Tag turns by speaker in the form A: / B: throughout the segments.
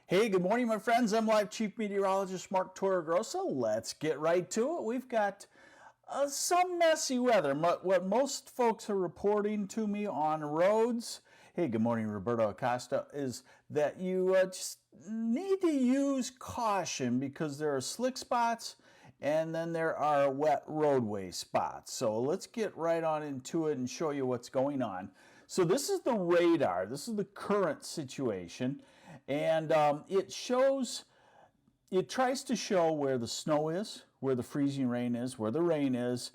A: Hey, good morning, my friends. I'm Live Chief Meteorologist Mark Torregrossa. Let's get right to it. We've got some messy weather. What most folks are reporting to me on roads, hey, good morning, Roberto Acosta, is that you just need to use caution because there are slick spots and then there are wet roadway spots. So let's get right on into it and show you what's going on. So this is the radar. This is the current situation. And it tries to show where the snow is, where the freezing rain is, where the rain is.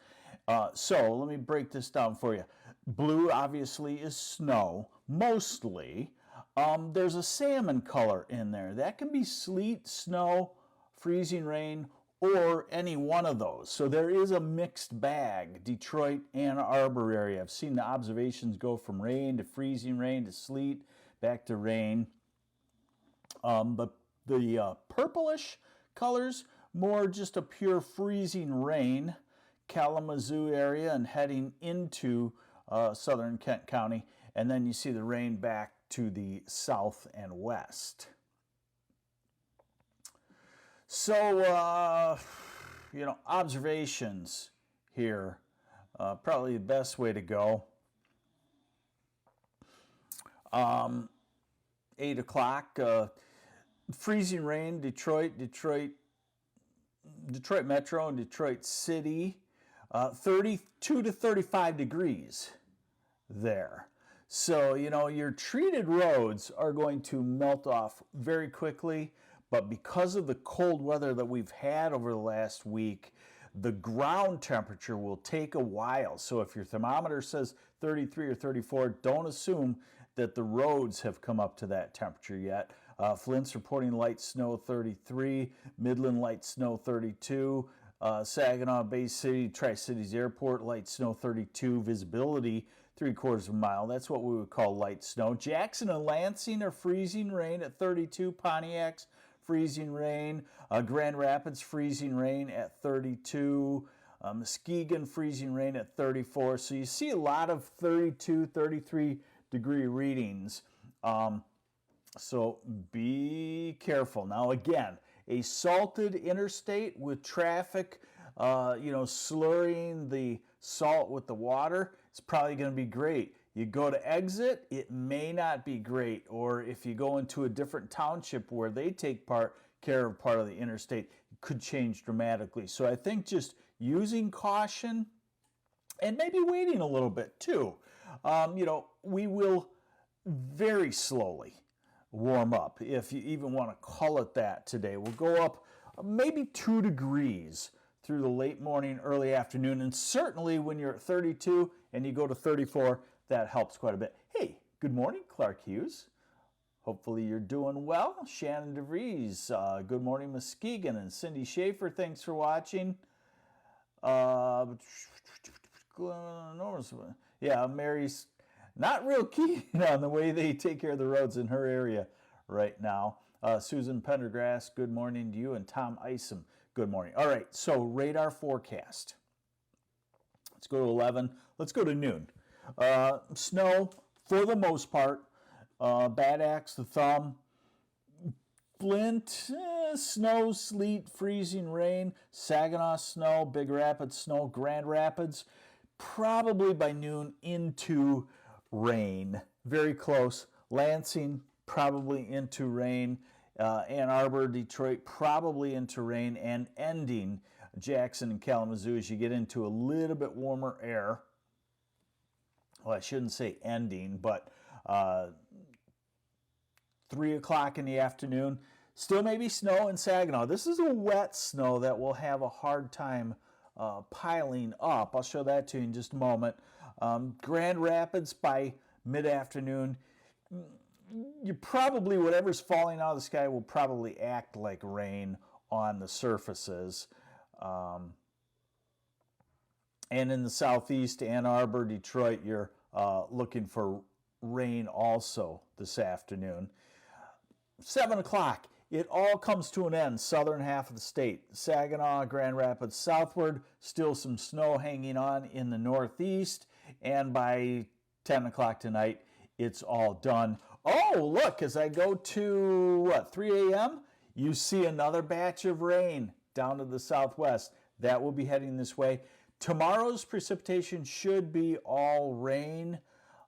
A: So let me break this down for you. Blue obviously is snow, mostly. There's a salmon color in there. That can be sleet, snow, freezing rain, or any one of those. So there is a mixed bag, Detroit, Ann Arbor area. I've seen the observations go from rain to freezing rain to sleet, back to rain. But the purplish colors, more just a pure freezing rain, Kalamazoo area and heading into southern Kent County. And then you see the rain back to the south and west. So, observations here, probably the best way to go. 8 o'clock, freezing rain, Detroit Metro and Detroit City, 32 to 35 degrees there. So, your treated roads are going to melt off very quickly, but because of the cold weather that we've had over the last week, the ground temperature will take a while. So if your thermometer says 33 or 34, don't assume that the roads have come up to that temperature yet. Flint's reporting light snow 33, Midland light snow 32, Saginaw Bay City, Tri-Cities Airport light snow 32, visibility 3/4 of a mile. That's what we would call light snow. Jackson and Lansing are freezing rain at 32, Pontiac's freezing rain, Grand Rapids freezing rain at 32, Muskegon freezing rain at 34. So you see a lot of 32, 33 degree readings. So be careful. Now again, a salted interstate with traffic, slurring the salt with the water, it's probably going to be great. You go to exit, it may not be great. Or if you go into a different township where they take care of part of the interstate, it could change dramatically. So I think just using caution and maybe waiting a little bit too. We will very slowly warm up, if you even want to call it that today. We'll go up maybe 2 degrees through the late morning, early afternoon, and certainly when you're at 32 and you go to 34, that helps quite a bit. Hey, good morning, Clark Hughes. Hopefully you're doing well. Shannon DeVries, good morning, Muskegon, and Cindy Schaefer, thanks for watching. Yeah, Mary's not real keen on the way they take care of the roads in her area right now. Susan Pendergrass, good morning to you, and Tom Isom, good morning. All right, so radar forecast. Let's go to 11. Let's go to noon. Snow for the most part. Bad Axe, the Thumb, Flint, snow, sleet, freezing rain, Saginaw snow, Big Rapids snow, Grand Rapids, probably by noon into rain. Very close. Lansing, probably into rain. Ann Arbor, Detroit, probably into rain, and ending Jackson and Kalamazoo as you get into a little bit warmer air. Well, I shouldn't say ending, but 3 o'clock in the afternoon, still maybe snow in Saginaw. This is a wet snow that will have a hard time piling up. I'll show that to you in just a moment. Grand Rapids by mid-afternoon, whatever's falling out of the sky will probably act like rain on the surfaces. And in the southeast, Ann Arbor, Detroit, you're looking for rain also this afternoon. 7 o'clock, it all comes to an end, southern half of the state. Saginaw, Grand Rapids southward, still some snow hanging on in the northeast. And by 10 o'clock tonight, it's all done. Oh, look, as I go to, what, 3 a.m., you see another batch of rain down to the southwest. That will be heading this way. Tomorrow's precipitation should be all rain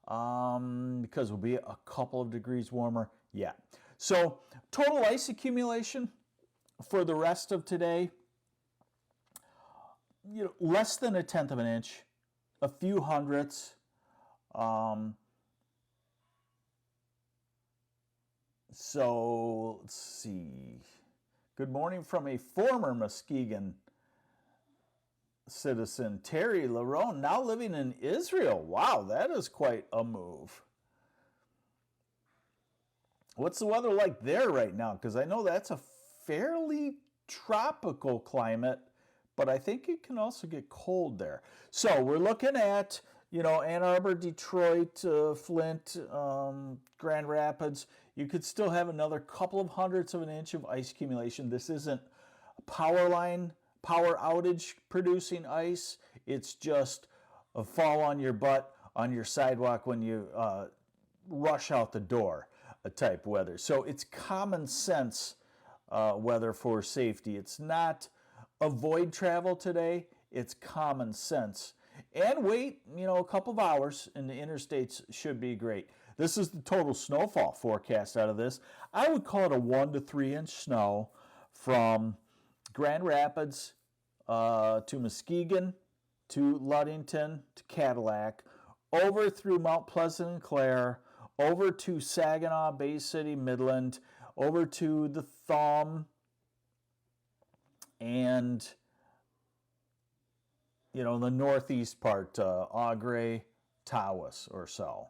A: because it will be a couple of degrees warmer. Yeah. So total ice accumulation for the rest of today, less than a tenth of an inch, a few hundredths. So let's see. Good morning from a former Muskegon citizen, Terry Larone, now living in Israel. Wow, that is quite a move. What's the weather like there right now? Because I know that's a fairly tropical climate, but I think it can also get cold there. So we're looking at, Ann Arbor, Detroit, Flint, Grand Rapids. You could still have another couple of hundredths of an inch of ice accumulation. This isn't a power outage producing ice. It's just a fall on your butt on your sidewalk when you rush out the door type weather. So it's common sense weather for safety. It's not avoid travel today. It's common sense. And wait, a couple of hours and the interstates should be great. This is the total snowfall forecast out of this. I would call it a 1 to 3 inch snow from Grand Rapids to Muskegon to Ludington to Cadillac, over through Mount Pleasant and Clare, over to Saginaw, Bay City, Midland, over to the Thumb, and the northeast part, Augrey, Tawas or so.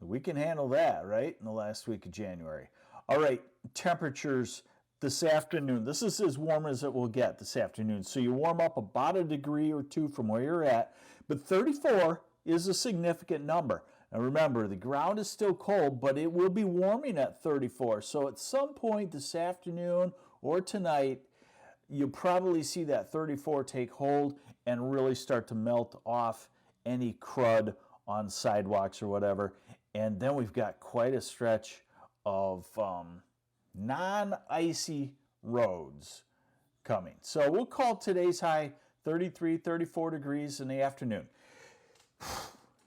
A: We can handle that, right, in the last week of January. All right, temperatures this afternoon. This is as warm as it will get this afternoon. So you warm up about a degree or two from where you're at, but 34 is a significant number. Now remember, the ground is still cold, but it will be warming at 34. So at some point this afternoon or tonight, you'll probably see that 34 take hold and really start to melt off any crud on sidewalks or whatever. And then we've got quite a stretch of non-icy roads coming. So we'll call today's high 33, 34 degrees in the afternoon.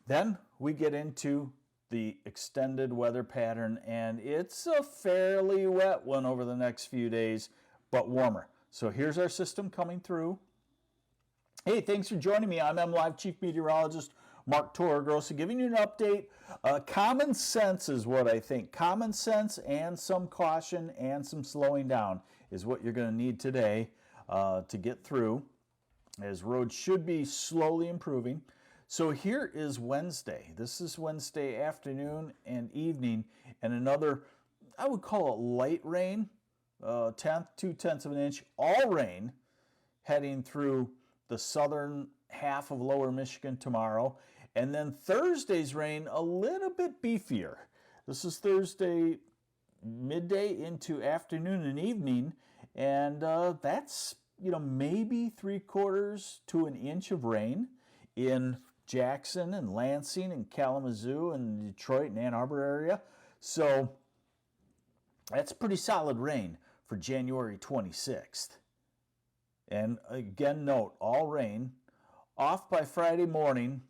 A: Then we get into the extended weather pattern, and it's a fairly wet one over the next few days, but warmer. So here's our system coming through. Hey, thanks for joining me. I'm MLive Chief Meteorologist Mark Torregrossa, giving you an update. Common sense is what I think. Common sense and some caution and some slowing down is what you're going to need today to get through, as roads should be slowly improving. So here is Wednesday. This is Wednesday afternoon and evening, and another, I would call it light rain, 2/10 of an inch, all rain heading through the southern half of lower Michigan tomorrow. And then Thursday's rain a little bit beefier. This is Thursday midday into afternoon and evening, and that's maybe 3/4 to an inch of rain in Jackson and Lansing and Kalamazoo and Detroit and Ann Arbor area. So that's pretty solid rain for January 26th. And again, note, all rain off by Friday morning.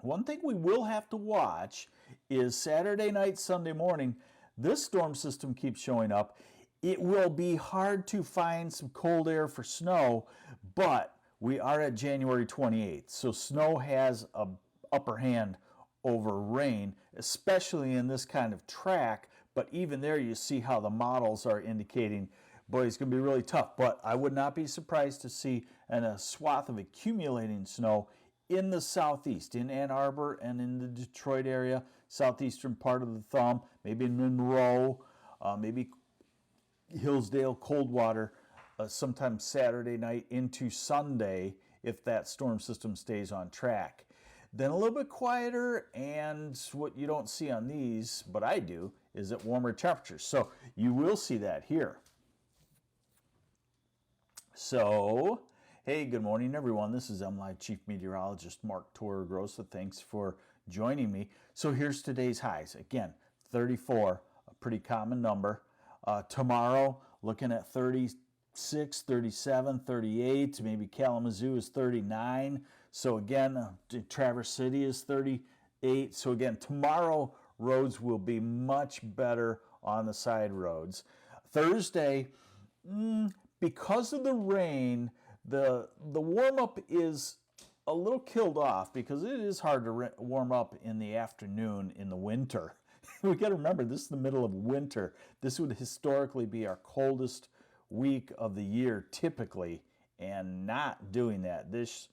A: One thing we will have to watch is Saturday night, Sunday morning. This storm system keeps showing up. It will be hard to find some cold air for snow, but we are at January 28th, so snow has an upper hand over rain, especially in this kind of track. But even there, you see how the models are indicating, boy, it's going to be really tough. But I would not be surprised to see a swath of accumulating snow in the southeast, in Ann Arbor and in the Detroit area, southeastern part of the Thumb, maybe in Monroe, maybe Hillsdale, Coldwater, sometime Saturday night into Sunday if that storm system stays on track. Then a little bit quieter, and what you don't see on these, but I do, is at warmer temperatures. So you will see that here. So, hey, good morning, everyone. This is MLive Chief Meteorologist Mark Torregrossa. Thanks for joining me. So here's today's highs. Again, 34, a pretty common number. Tomorrow, looking at 36, 37, 38. Maybe Kalamazoo is 39. So again, Traverse City is 38. So again, tomorrow roads will be much better on the side roads. Thursday, because of the rain, the warm-up is a little killed off because it is hard to warm up in the afternoon in the winter. We got to remember, this is the middle of winter. This would historically be our coldest week of the year typically, and not doing that this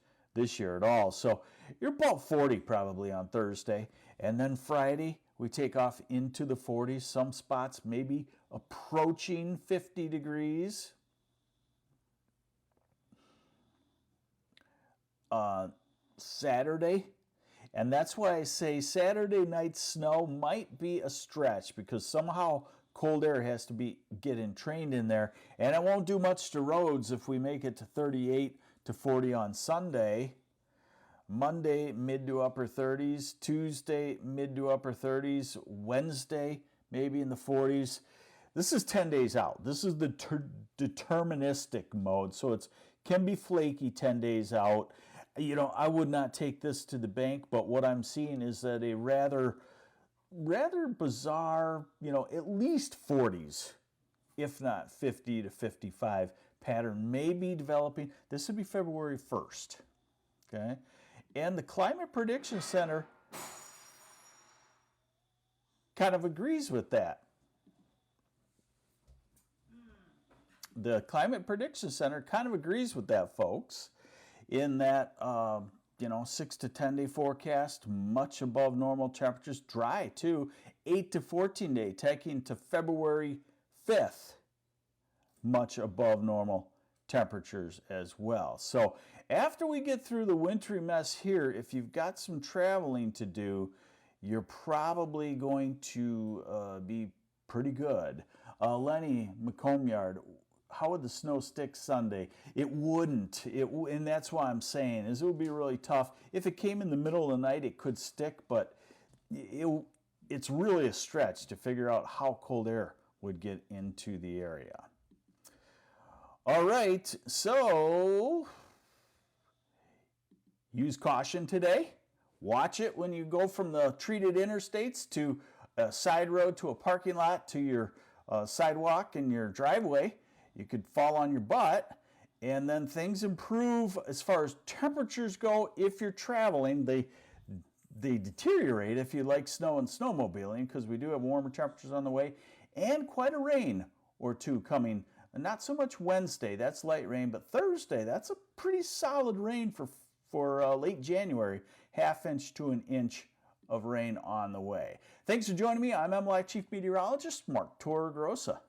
A: year at all. So you're about 40 probably on Thursday. And then Friday, we take off into the 40s. Some spots maybe approaching 50 degrees. Saturday, and that's why I say Saturday night snow might be a stretch because somehow cold air has to get entrained in there, and it won't do much to roads if we make it to 38 to 40 on Sunday. Monday, mid to upper 30s. Tuesday, mid to upper 30s. Wednesday, maybe in the 40s. This is 10 days out. This is the deterministic mode, so it can be flaky 10 days out. You know, I would not take this to the bank, but what I'm seeing is that a rather bizarre, you know, at least 40s, if not 50 to 55 pattern may be developing. This would be February 1st, okay? And the Climate Prediction Center kind of agrees with that. The Climate Prediction Center kind of agrees with that, folks, in that, 6 to 10 day forecast, much above normal temperatures, dry too, 8 to 14 day, taking to February 5th, much above normal temperatures as well. So after we get through the wintry mess here, if you've got some traveling to do, you're probably going to be pretty good. Lenny McComyard, how would the snow stick Sunday? It wouldn't. And that's why I'm saying is it would be really tough. If it came in the middle of the night, it could stick, but it's really a stretch to figure out how cold air would get into the area. All right, so use caution today. Watch it when you go from the treated interstates to a side road to a parking lot to your sidewalk and your driveway. You could fall on your butt, and then things improve as far as temperatures go. If you're traveling, they deteriorate if you like snow and snowmobiling, because we do have warmer temperatures on the way, and quite a rain or two coming. Not so much Wednesday, that's light rain, but Thursday, that's a pretty solid rain for late January, ½ inch to an inch of rain on the way. Thanks for joining me. I'm MLive Chief Meteorologist Mark Torregrossa.